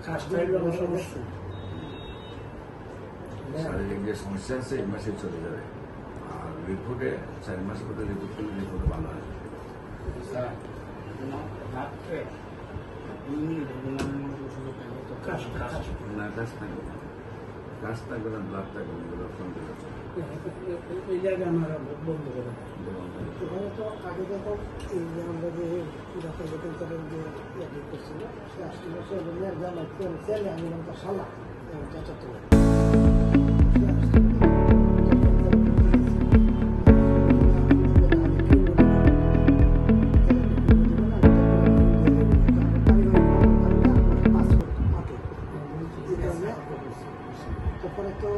শারীরিক যে সমস্যা আছে এই মাসে চলে যাবে, আর রিপোর্টে 4 মাসের পরে রিপোর্ট করলে রিপোর্ট ভালো আসবে। কাজ থাকবে না, ব্লাড থাকবে না, এগুলো ফোন করে এই জায়গায় আমরা বন্ধ করে এখানে তো আগে যখন এই যে আমরা যে ডাক্তার বেতন যে করছিল সে আসছিল সে আমি তার শালা চাচাতো তারপরে তো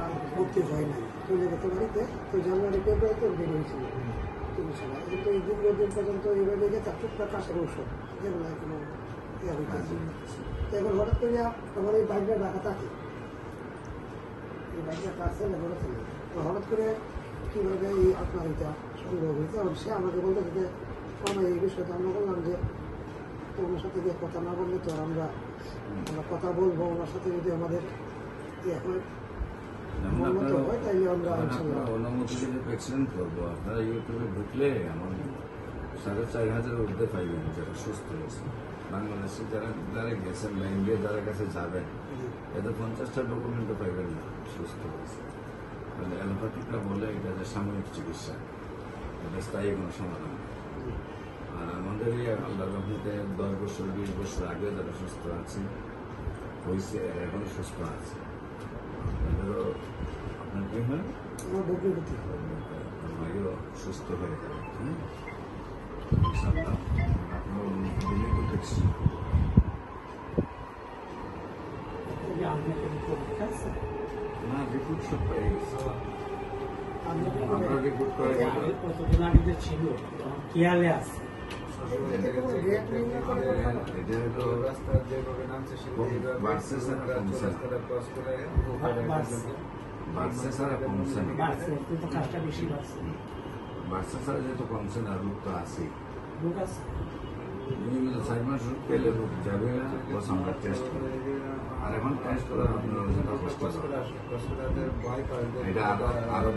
আর ভর্তি হয় নাই চলে যেতে বাড়িতে, তো জানুয়ারি ফেব্রুয়ারিতে বের হয়েছিল চিকিৎসা। কিন্তু এই দীর্ঘদিন পর্যন্ত এইভাবে গেছে টুকটাক কাশের ঔষধ যেগুলো কোনো ইয়ে হইতেছে। এখন হঠাৎ করে আমার এই বাইকটা ঢাকা থাকে, এই বাইকটা আছে লেবরে ছিল, তো হঠাৎ করে কীভাবে এই আপনার এটা সংগ্রহ হয়েছে। এবং সে আমাকে বলতে যে আমরা এই বিষয়টা আমরা বললাম যে তোমার সাথে গিয়ে কথা না বললে তো আমরা কথা বলবো, ওনার সাথে যদি আমাদের অনুমতি করবো। আপনারা ইউটিউবে ঢুকলে আমার 4,500 ঊর্ধ্বে পাইবেন যারা সুস্থ হয়েছে বাংলাদেশে, যারা গেছেন বা ইন্ডিয়া যারা কাছে যাবেন, এদের 50টা ডকুমেন্টও পাইবেন না সুস্থ হয়েছে। মানে অ্যালোপ্যাথিকরা বলে এটা যে সাময়িক চিকিৎসা, এটা স্থায়ী কোনো সমাধান। আর আমাদের এই আল্লাহ রহমতে 10 বছর 20 বছর আগে যারা সুস্থ আছে হয়েছে, এখন সুস্থ আছে। আপনার কি হয়? ভাইও সুস্থ হয়ে যাবে। ইনশাআল্লাহ আপনার উন্নতি দিলে তো দেখছি। না, রিপোর্ট সব পাই গেছে। আমরা রিপোর্ট করে কতদিন আগে যে ছিল খেয়ালে আছে যেহেতু কমছে না, রোগ তো আছে। 4 মাস রোগ পেলে রোগ যাবে না, বস আমরা টেস্ট করি। আর এখন টেস্ট করার আপনার কষ্ট, এটা আরো